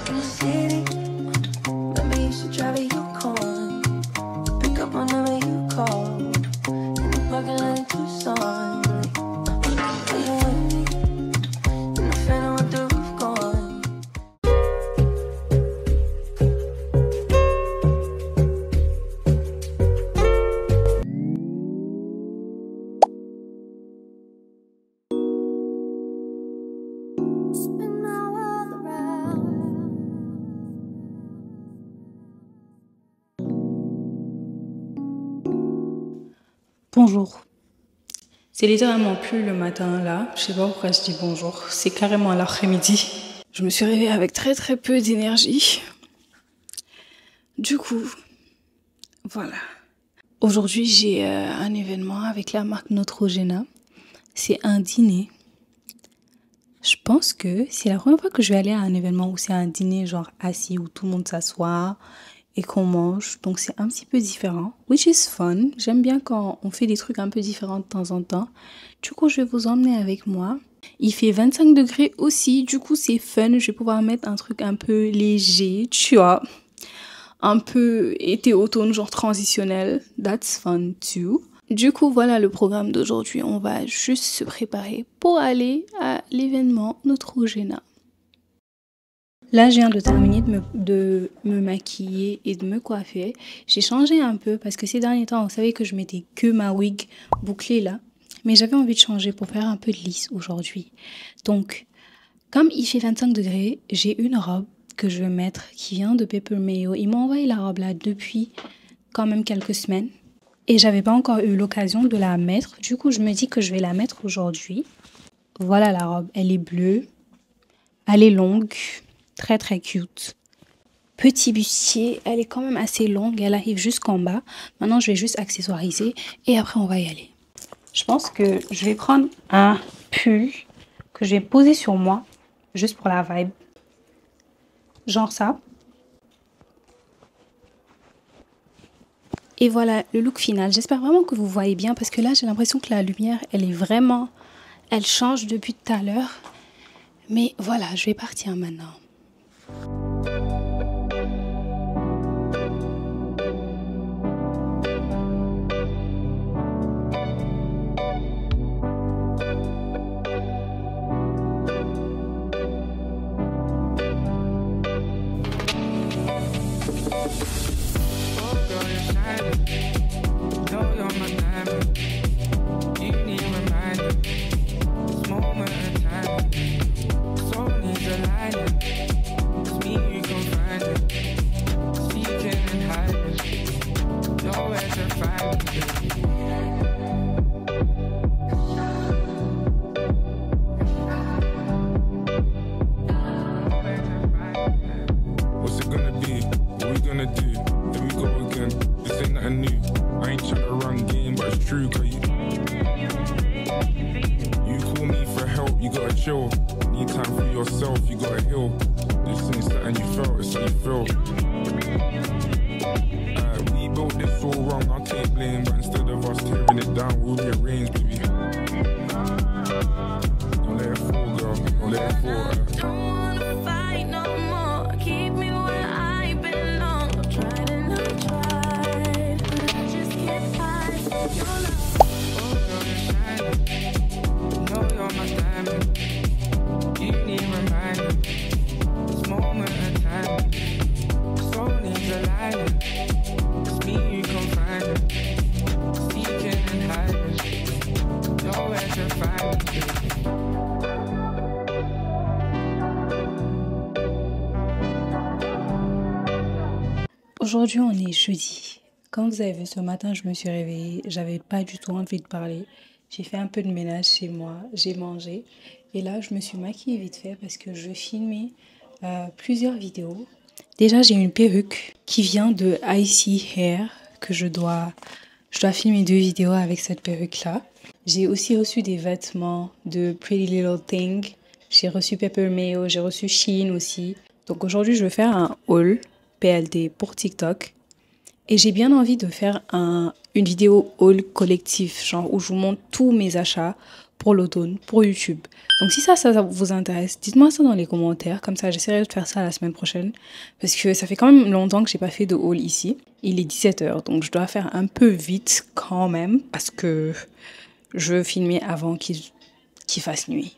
in the city. Remember you used to drive a Yukon. Pick up whenever you call. In the parking lot in Tucson. Are you with me? In the Phantom with the roof gone. Spin my world around. Bonjour. C'est littéralement plus le matin là. Je sais pas pourquoi je dis bonjour. C'est carrément l'après-midi. Je me suis réveillée avec très peu d'énergie. Du coup, voilà. Aujourd'hui, j'ai un événement avec la marque Neutrogena. C'est un dîner. Je pense que c'est la première fois que je vais aller à un événement où c'est un dîner genre assis, où tout le monde s'assoit et qu'on mange. Donc c'est un petit peu différent, which is fun. J'aime bien quand on fait des trucs un peu différents de temps en temps. Du coup, je vais vous emmener avec moi. Il fait 25 degrés aussi, du coup c'est fun. Je vais pouvoir mettre un truc un peu léger, tu vois. Un peu été-automne, genre transitionnel. That's fun too. Du coup, voilà le programme d'aujourd'hui. On va juste se préparer pour aller à l'événement Neutrogena. Là, je viens de terminer de me maquiller et de me coiffer. J'ai changé un peu parce que ces derniers temps, vous savez que je mettais que ma wig bouclée là. Mais j'avais envie de changer pour faire un peu de lisse aujourd'hui. Donc, comme il fait 25 degrés, j'ai une robe que je vais mettre qui vient de Paper Mayo. Ils m'ont envoyé la robe là depuis quand même quelques semaines. Et j'avais pas encore eu l'occasion de la mettre. Du coup, je me dis que je vais la mettre aujourd'hui. Voilà la robe. Elle est bleue. Elle est longue. Très cute. Petit bustier. Elle est quand même assez longue. Elle arrive jusqu'en bas. Maintenant, je vais juste accessoiriser. Et après, on va y aller. Je pense que je vais prendre un pull que je vais poser sur moi. Juste pour la vibe. Genre ça. Et voilà le look final. J'espère vraiment que vous voyez bien parce que là, j'ai l'impression que la lumière, elle change depuis tout à l'heure. Mais voilà, je vais partir maintenant. Chill. Need time for yourself, you gotta heal. This ain't something you felt, it's how you feel. We built this all wrong, I'll take blame, but instead of us tearing it down, we'll rearrange, baby. Don't let it fall, girl. Don't let it fall. Don't wanna fight no more. Keep me where I belong. I've tried and I've tried, but I just can't hide your love. Oh, girl, you're shining. Know you're my diamond. You need reminding. This moment in time. Soul needs aligning. It's me you can find it. Seeking and hiding. Nowhere to find it. Aujourd'hui, on est jeudi. Comme vous avez vu, ce matin, je me suis réveillée. J'avais pas du tout envie de parler. J'ai fait un peu de ménage chez moi. J'ai mangé. Et là, je me suis maquillée vite fait parce que je filmais plusieurs vidéos. Déjà, j'ai une perruque qui vient de Icy Hair que je dois filmer 2 vidéos avec cette perruque-là. J'ai aussi reçu des vêtements de Pretty Little Thing. J'ai reçu Paper Mayo. J'ai reçu Shein aussi. Donc aujourd'hui, je vais faire un haul PLD pour TikTok. Et j'ai bien envie de faire une vidéo haul collectif, genre où je vous montre tous mes achats pour l'automne, pour YouTube. Donc si ça vous intéresse, dites-moi ça dans les commentaires. Comme ça, j'essaierai de faire ça la semaine prochaine. Parce que ça fait quand même longtemps que j'ai pas fait de haul ici. Il est 17h, donc je dois faire un peu vite quand même. Parce que je veux filmer avant qu'il fasse nuit.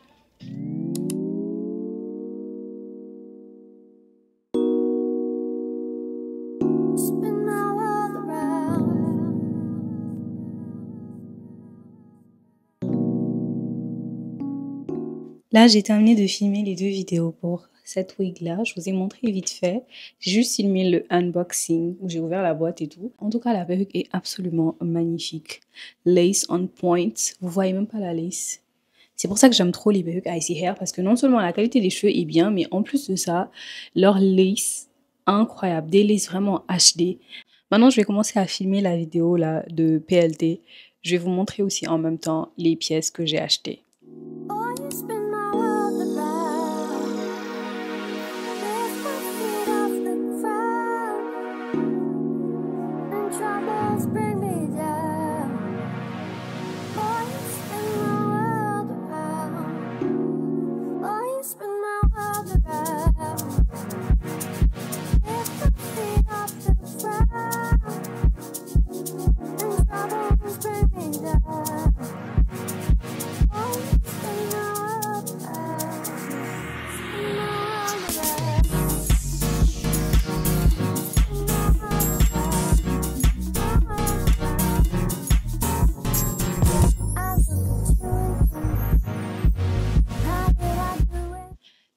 Là, j'ai terminé de filmer les 2 vidéos pour cette wig-là. Je vous ai montré vite fait. J'ai juste filmé le unboxing où j'ai ouvert la boîte et tout. En tout cas, la perruque est absolument magnifique. Lace on point. Vous voyez même pas la lace. C'est pour ça que j'aime trop les perruques Icy Hair parce que non seulement la qualité des cheveux est bien, mais en plus de ça, leur lace, incroyable. Des laces vraiment HD. Maintenant, je vais commencer à filmer la vidéo là de PLT. Je vais vous montrer aussi en même temps les pièces que j'ai achetées.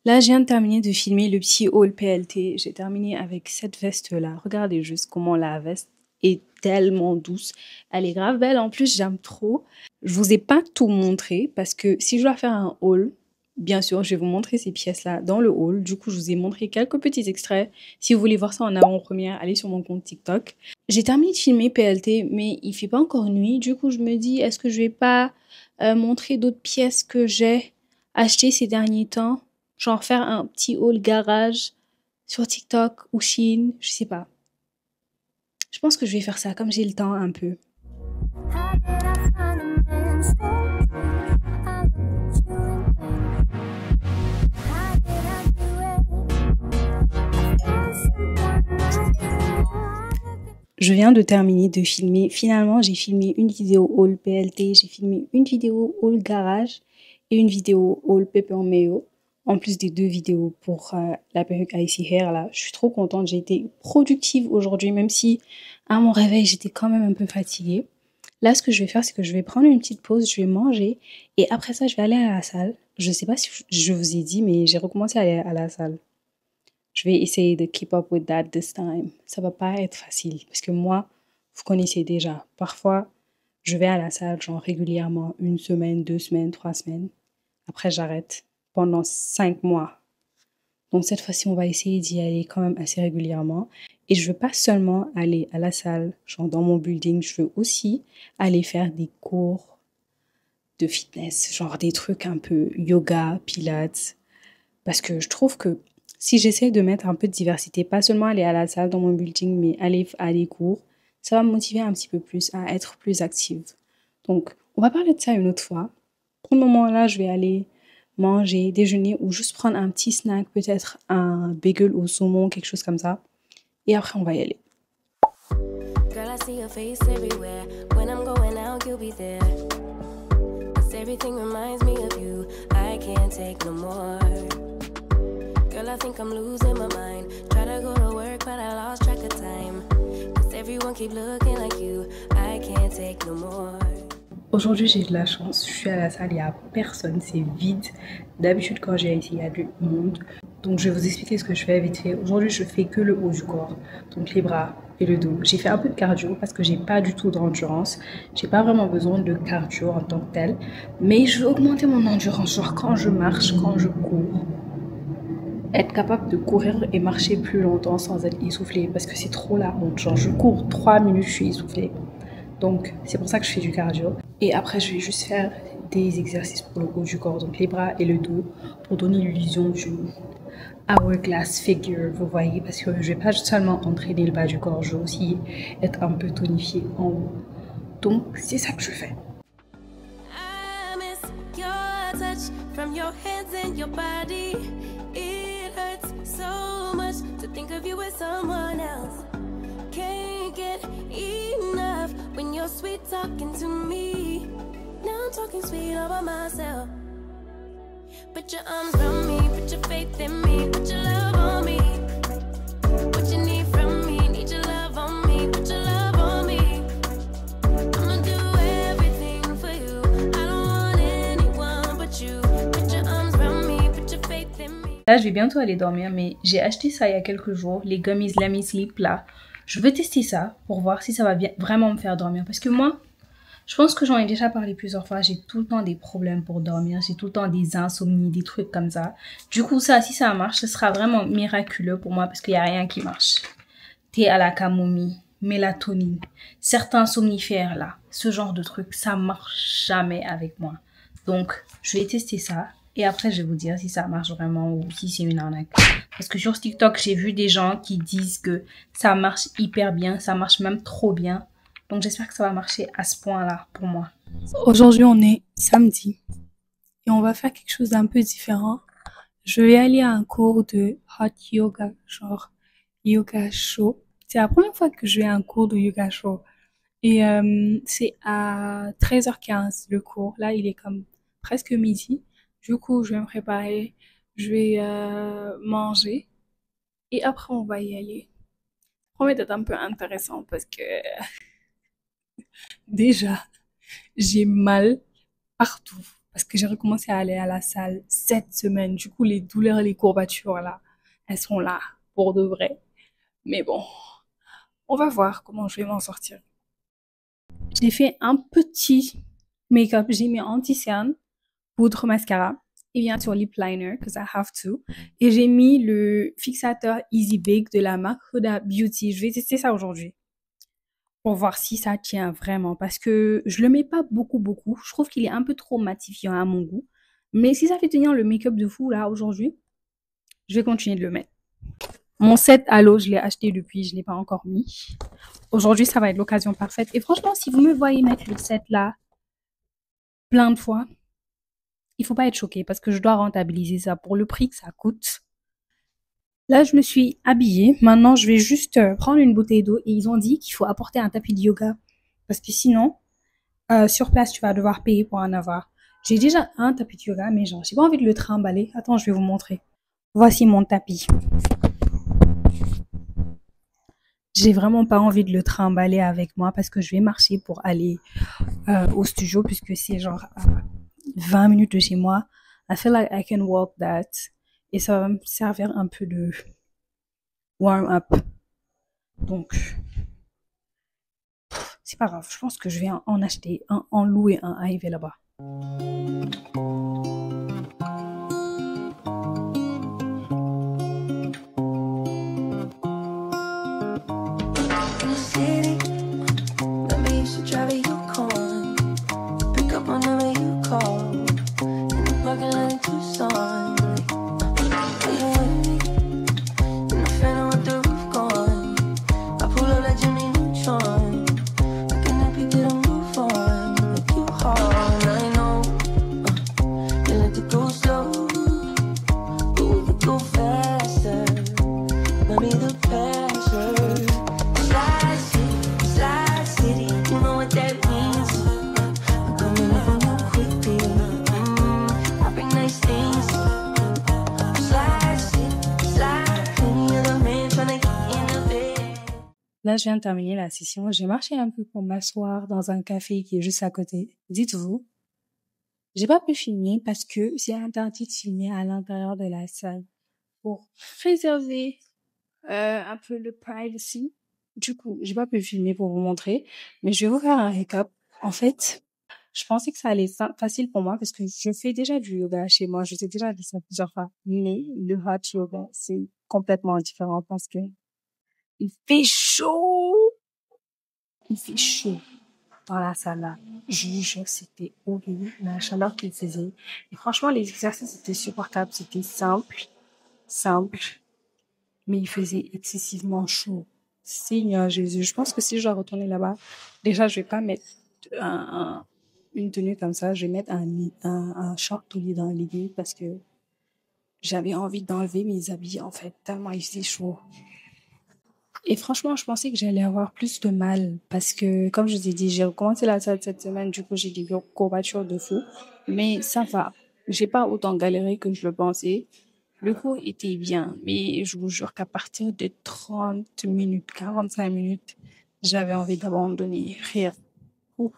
Là, je viens de terminer de filmer le petit haul PLT. J'ai terminé avec cette veste-là. Regardez juste comment la veste est tellement douce. Elle est grave belle. En plus, j'aime trop. Je vous ai pas tout montré parce que si je dois faire un haul, bien sûr, je vais vous montrer ces pièces-là dans le haul. Du coup, je vous ai montré quelques petits extraits. Si vous voulez voir ça en avant-première, allez sur mon compte TikTok. J'ai terminé de filmer PLT, mais il fait pas encore nuit. Du coup, je me dis, est-ce que je vais pas montrer d'autres pièces que j'ai achetées ces derniers temps? Genre faire un petit haul garage sur TikTok ou Shein, je sais pas. Je pense que je vais faire ça comme j'ai le temps un peu. Je viens de terminer de filmer. Finalement, j'ai filmé une vidéo haul PLT, j'ai filmé une vidéo haul garage et une vidéo haul Pepper Mayo. En plus des 2 vidéos pour la perruque Icy Hair là. Je suis trop contente, j'ai été productive aujourd'hui, même si à mon réveil, j'étais quand même un peu fatiguée. Là, ce que je vais faire, c'est que je vais prendre une petite pause, je vais manger et après ça, je vais aller à la salle. Je sais pas si je vous ai dit, mais j'ai recommencé à aller à la salle. Je vais essayer de keep up with that this time. Ça va pas être facile parce que moi, vous connaissez déjà. Parfois, je vais à la salle genre régulièrement 1 semaine, 2 semaines, 3 semaines. Après, j'arrête. Pendant 5 mois. Donc cette fois-ci, on va essayer d'y aller quand même assez régulièrement. Et je veux pas seulement aller à la salle, genre dans mon building, je veux aussi aller faire des cours de fitness, genre des trucs un peu yoga, pilates. Parce que je trouve que si j'essaie de mettre un peu de diversité, pas seulement aller à la salle dans mon building, mais aller à des cours, ça va me motiver un petit peu plus à être plus active. Donc, on va parler de ça une autre fois. Pour le moment, là, je vais aller manger, déjeuner ou juste prendre un petit snack, peut-être un bagel au saumon, quelque chose comme ça. Et après, on va y aller. Girl, I see your face everywhere. When I'm going out, you'll be there. 'Cause everything reminds me of you. I can't take no more. Girl, I think I'm losing my mind. Try to go to work, but I lost track of time. 'Cause everyone keep looking like you. I can't take no more. Aujourd'hui, j'ai de la chance. Je suis à la salle, il n'y a personne, c'est vide. D'habitude, quand j'ai ici, il y a du monde. Donc, je vais vous expliquer ce que je fais vite fait. Aujourd'hui, je fais que le haut du corps, donc les bras et le dos. J'ai fait un peu de cardio parce que j'ai pas du tout d'endurance. J'ai pas vraiment besoin de cardio en tant que tel. Mais je veux augmenter mon endurance, genre quand je marche, quand je cours. Être capable de courir et marcher plus longtemps sans être essoufflé parce que c'est trop la honte. Genre, je cours 3 minutes, je suis essoufflée. Donc, c'est pour ça que je fais du cardio. Et après, je vais juste faire des exercices pour le haut du corps, donc les bras et le dos, pour donner l'illusion du hourglass figure, vous voyez, parce que je vais pas seulement entraîner le bas du corps, je vais aussi être un peu tonifiée en haut. Donc, c'est ça que je fais. I miss your in your body. It hurts so much to think of you with someone else. Can't get enough when you're sweet talking to me. Now I'm talking sweet all by myself. Put your arms around me, put your faith in me, put your love on me. What you need from me, need your love on me, put your love on me. I'ma do everything for you. I don't want anyone but you. Put your arms around me, put your faith in me. Là, je vais bientôt aller dormir, mais j'ai acheté ça il y a quelques jours, les gummies Lemmy Sleep là. Je veux tester ça pour voir si ça va bien, vraiment me faire dormir. Parce que moi, je pense que j'en ai déjà parlé plusieurs fois. J'ai tout le temps des problèmes pour dormir. J'ai tout le temps des insomnies, des trucs comme ça. Du coup, ça, si ça marche, ce sera vraiment miraculeux pour moi parce qu'il n'y a rien qui marche. Thé à la camomille, mélatonine, certains somnifères là, ce genre de trucs, ça marche jamais avec moi. Donc, je vais tester ça. Et après, je vais vous dire si ça marche vraiment ou si c'est une arnaque. Parce que sur TikTok, j'ai vu des gens qui disent que ça marche hyper bien, ça marche même trop bien. Donc j'espère que ça va marcher à ce point-là pour moi. Aujourd'hui, on est samedi et on va faire quelque chose d'un peu différent. Je vais aller à un cours de hot yoga, genre yoga chaud. C'est la première fois que je vais à un cours de yoga chaud. Et c'est à 13h15 le cours. Là, il est comme presque midi. Du coup, je vais me préparer, je vais manger et après on va y aller. Ça promet d'être un peu intéressant parce que déjà, j'ai mal partout parce que j'ai recommencé à aller à la salle cette semaine. Du coup, les douleurs, les courbatures là, elles sont là pour de vrai. Mais bon, on va voir comment je vais m'en sortir. J'ai fait un petit make-up. J'ai mis anti-cerne, poudre mascara et bien sûr lip liner, because I have to. Et j'ai mis le fixateur Easy Bake de la marque Huda Beauty. Je vais tester ça aujourd'hui pour voir si ça tient vraiment parce que je le mets pas beaucoup. Je trouve qu'il est un peu trop matifiant à mon goût. Mais si ça fait tenir le make-up de fou là aujourd'hui, je vais continuer de le mettre. Mon set à l'eau, je l'ai acheté depuis, je l'ai pas encore mis. Aujourd'hui, ça va être l'occasion parfaite. Et franchement, si vous me voyez mettre le set là plein de fois, il faut pas être choqué parce que je dois rentabiliser ça pour le prix que ça coûte. Là, je me suis habillée. Maintenant, je vais juste prendre une bouteille d'eau et ils ont dit qu'il faut apporter un tapis de yoga parce que sinon, sur place, tu vas devoir payer pour en avoir. J'ai déjà un tapis de yoga, mais genre, j'ai pas envie de le trimballer. Attends, je vais vous montrer. Voici mon tapis. J'ai vraiment pas envie de le trimballer avec moi parce que je vais marcher pour aller au studio puisque c'est genre 20 minutes de chez moi. I feel like I can walk that. Et ça va me servir un peu de warm-up. Donc, c'est pas grave. Je pense que je vais en acheter un, en louer un à Ivy là-bas. In the city, maybe you should drive a Yukon. Pick up whenever you call. In the parking lot in Tucson. Are you with me? In the Phantom with the roof gone. I pull up that Jimmy Neutron. Looking at people to move on. Like you hard, I know. You like to go slow, but we could go faster. Maybe the password. Slide city, you know what that means. I'm coming up on you quickly. I bring nice things. Slide city, you're the man tryna get in the bed. Là, je viens de terminer la session. J'ai marché un peu pour m'asseoir dans un café qui est juste à côté. Dites-vous, j'ai pas pu filmer parce que c'est interdit de filmer à l'intérieur de la salle pour préserver un peu le privacy. Du coup, j'ai pas pu filmer pour vous montrer, mais je vais vous faire un récap. En fait, je pensais que ça allait être facile pour moi parce que je fais déjà du yoga chez moi. Je sais déjà de ça plusieurs fois. Mais le hot yoga, c'est complètement différent parce que il fait chaud. Il fait chaud dans la salle là. Je vous jure, c'était horrible la chaleur qu'il faisait. Et franchement, les exercices étaient supportables. C'était simple. Mais il faisait excessivement chaud. Seigneur Jésus, je pense que si je dois retourner là-bas, déjà, je vais pas mettre une tenue comme ça. Je vais mettre un short au lieu d'un legging parce que J'avais envie d'enlever mes habits, en fait, tellement il faisait chaud. Et franchement, je pensais que j'allais avoir plus de mal parce que, comme je t'ai dit, j'ai recommencé la salle cette semaine, du coup, j'ai des courbatures de fou. Mais ça va. J'ai pas autant galéré que je le pensais. Le cours était bien, mais je vous jure qu'à partir de 30 minutes, 45 minutes, j'avais envie d'abandonner. Rien. Ouh,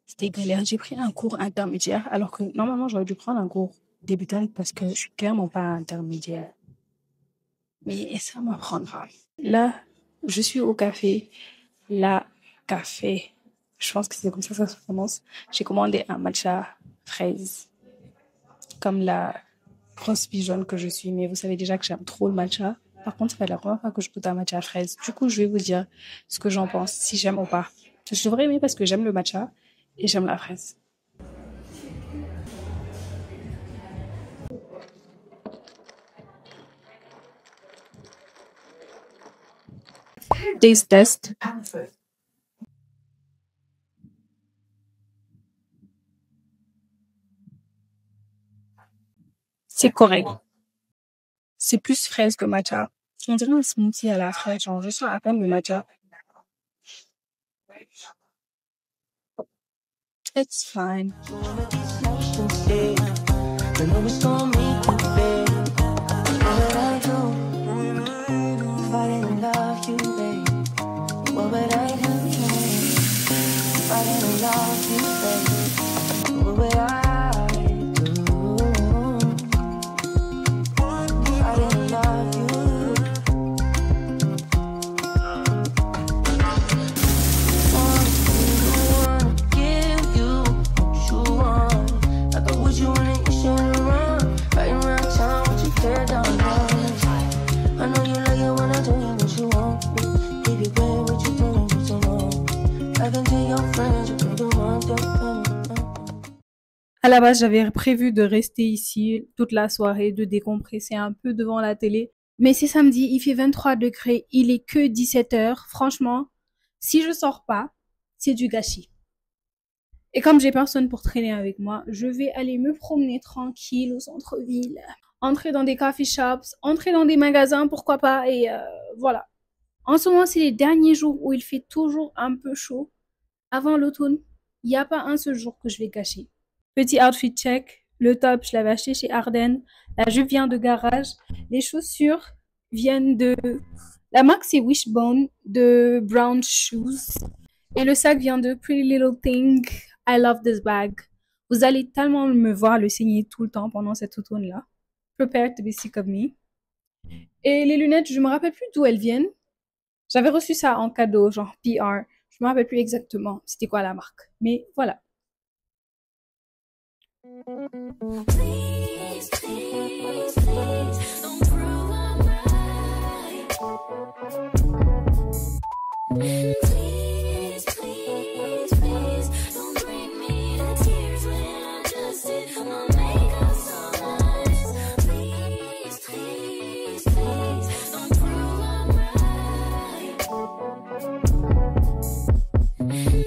c'était galère. J'ai pris un cours intermédiaire alors que normalement, j'aurais dû prendre un cours débutant parce que je suis clairement pas intermédiaire. Mais ça m'apprendra. Là, je suis au café. La café. Je pense que c'est comme ça se prononce. J'ai commandé un matcha fraise. Comme la grosse pigeonne que je suis. Mais vous savez déjà que j'aime trop le matcha. Par contre, c'est pas la première fois que je goûte un matcha fraise. Du coup, je vais vous dire ce que j'en pense, si j'aime ou pas. Je devrais aimer parce que j'aime le matcha et j'aime la fraise. Taste test. C'est correct. C'est plus fraise que matcha. On dirait un smoothie à la fraise. Genre, je sens à peine le matcha. It's fine. I know it's gonna make you big. What would I do if I didn't love you, babe? What would I do if I didn't love you, babe? What would I do if I didn't love you? Wanna give you what you want. I got what you want and you shouldn't run. Right around town with your hair down low. I know you like it when I tell you what you want. Baby, babe, what you doing for so long? I can tell your friends you can do one thing. À la base, j'avais prévu de rester ici toute la soirée, de décompresser un peu devant la télé. Mais c'est samedi, il fait 23 degrés, il est que 17 heures. Franchement, si je sors pas, c'est du gâchis. Et comme j'ai personne pour traîner avec moi, je vais aller me promener tranquille au centre-ville. Entrer dans des coffee shops, entrer dans des magasins, pourquoi pas, et voilà. En ce moment, c'est les derniers jours où il fait toujours un peu chaud. Avant l'automne, il n'y a pas un seul jour que je vais gâcher. Petit outfit check. Le top, je l'avais acheté chez Ardennes. La jupe vient de Garage. Les chaussures viennent de... La marque, c'est Wishbone de Brown Shoes. Et le sac vient de Pretty Little Thing. I love this bag. Vous allez tellement me voir le saigner tout le temps pendant cet automne-là. Prepare to be sick of me. Et les lunettes, je me rappelle plus d'où elles viennent. J'avais reçu ça en cadeau, genre PR. Je me rappelle plus exactement c'était quoi la marque. Mais voilà. Please, please, please, don't prove I'm right. Please, please, please, don't bring me to tears when I just did my makeup so nice. Please, please, please, don't prove I'm right.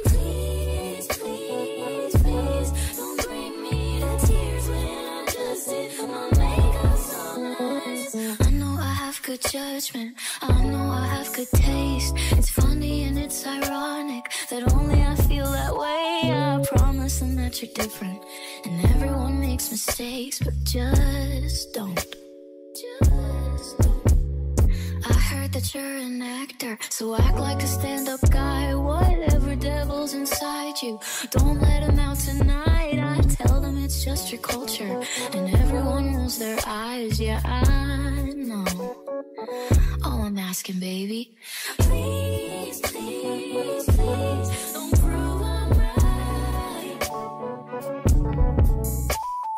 Please, please, please, don't bring me to tears when I just did my makeup so nice. I know I have good judgment, I know I have good taste. It's funny and it's ironic that only I feel that way. I promise them that you're different, and everyone makes mistakes, but just don't. Just don't. I heard that you're an actor, so act like a stand-up guy. Whatever devil's inside you, don't let him out tonight. I tell them it's just your culture, and everyone rolls their eyes. Yeah, I know. All I'm asking, baby, please, please, please, don't prove I'm right.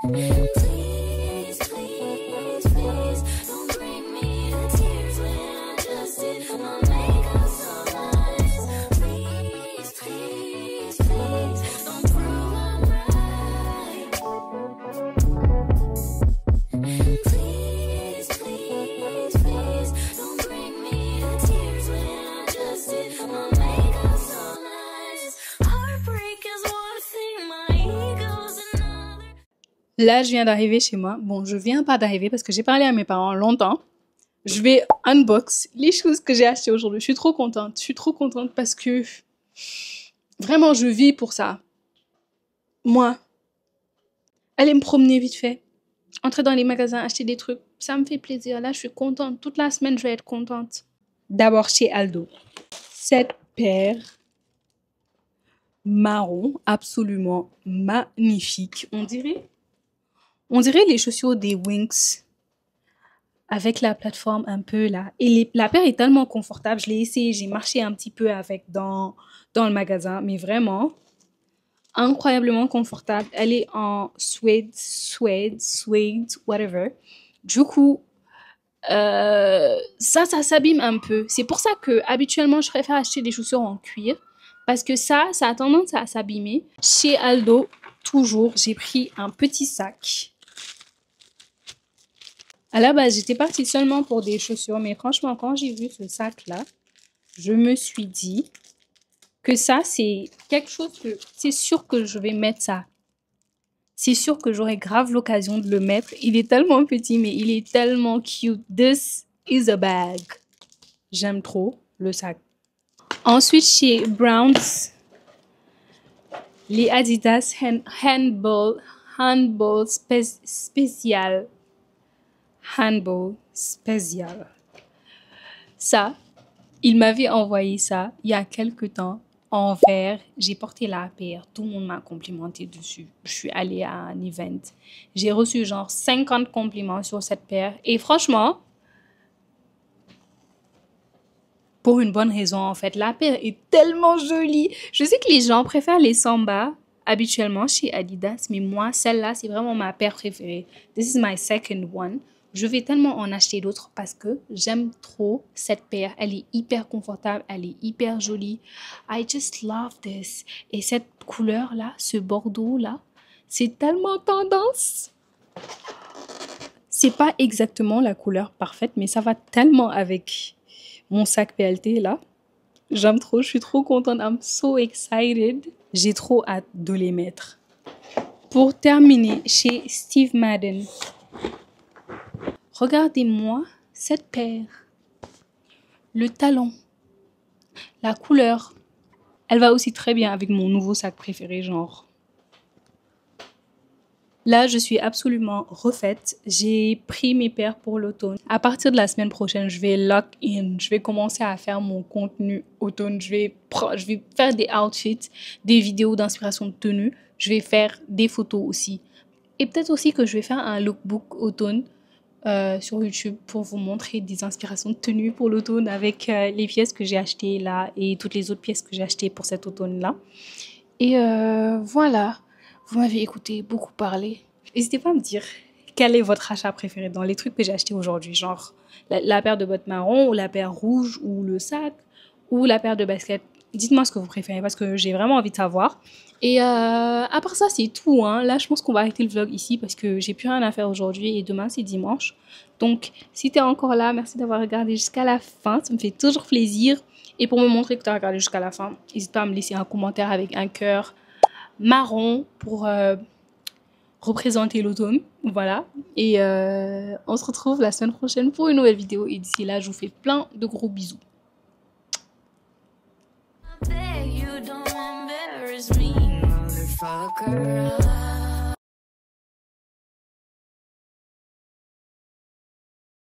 Please, please, please, don't bring me to tears when I just did my makeup so nice. Please, please, please, don't prove I'm right. Please, please, please, don't bring me to tears when I just did my makeup. Là, je viens d'arriver chez moi. Bon, je viens pas d'arriver parce que j'ai parlé à mes parents longtemps. Je vais unbox les choses que j'ai achetées aujourd'hui. Je suis trop contente. Je suis trop contente parce que vraiment, je vis pour ça. Moi, aller me promener vite fait, entrer dans les magasins, acheter des trucs, ça me fait plaisir. Là, je suis contente. Toute la semaine, je vais être contente. D'abord chez Aldo. Cette paire marron, absolument magnifique. On dirait les chaussures des Winx avec la plateforme un peu là. Et la paire est tellement confortable. Je l'ai essayé, j'ai marché un petit peu avec dans le magasin, mais vraiment incroyablement confortable. Elle est en suede, whatever. Du coup, ça s'abîme un peu. C'est pour ça que habituellement, je préfère acheter des chaussures en cuir parce que ça a tendance à s'abîmer. Chez Aldo, toujours, j'ai pris un petit sac. À la base, j'étais partie seulement pour des chaussures, mais franchement, quand j'ai vu ce sac-là, je me suis dit que ça, c'est quelque chose que c'est sûr que je vais mettre ça. C'est sûr que j'aurai grave l'occasion de le mettre. Il est tellement petit, mais il est tellement cute. This is a bag. J'aime trop le sac. Ensuite, chez Browns, les Adidas Handball spécial. Handball spécial. Ça, il m'avait envoyé ça il y a quelque temps en vert. J'ai porté la paire. Tout le monde m'a complimenté dessus. Je suis allée à un event. J'ai reçu genre 50 compliments sur cette paire. Et franchement, pour une bonne raison en fait. La paire est tellement jolie. Je sais que les gens préfèrent les Samba habituellement chez Adidas. Mais moi, celle-là, c'est vraiment ma paire préférée. This is my second one. Je vais tellement en acheter d'autres parce que j'aime trop cette paire. Elle est hyper confortable, elle est hyper jolie. I just love this. Et cette couleur-là, ce bordeaux-là, c'est tellement tendance. C'est pas exactement la couleur parfaite, mais ça va tellement avec mon sac PLT là. J'aime trop, je suis trop contente. I'm so excited. J'ai trop hâte de les mettre. Pour terminer, chez Steve Madden. Regardez-moi cette paire. Le talon. La couleur. Elle va aussi très bien avec mon nouveau sac préféré, genre. Là, je suis absolument refaite. J'ai pris mes paires pour l'automne. À partir de la semaine prochaine, je vais lock in. Je vais commencer à faire mon contenu automne. Je vais faire des outfits, des vidéos d'inspiration de tenue. Je vais faire des photos aussi. Et peut-être aussi que je vais faire un lookbook automne sur YouTube pour vous montrer des inspirations de tenue pour l'automne avec les pièces que j'ai achetées là et toutes les autres pièces que j'ai achetées pour cet automne-là. Et voilà, vous m'avez écouté beaucoup parler. N'hésitez pas à me dire quel est votre achat préféré dans les trucs que j'ai achetés aujourd'hui, genre la paire de bottes marron ou la paire rouge ou le sac ou la paire de baskets. Dites-moi ce que vous préférez parce que j'ai vraiment envie de savoir. Et à part ça, c'est tout. Hein. Là, je pense qu'on va arrêter le vlog ici parce que j'ai plus rien à faire aujourd'hui et demain, c'est dimanche. Donc, si tu es encore là, merci d'avoir regardé jusqu'à la fin. Ça me fait toujours plaisir. Et pour me montrer que tu as regardé jusqu'à la fin, n'hésite pas à me laisser un commentaire avec un cœur marron pour représenter l'automne. Voilà. Et on se retrouve la semaine prochaine pour une nouvelle vidéo. Et d'ici là, je vous fais plein de gros bisous. You don't embarrass me, motherfucker.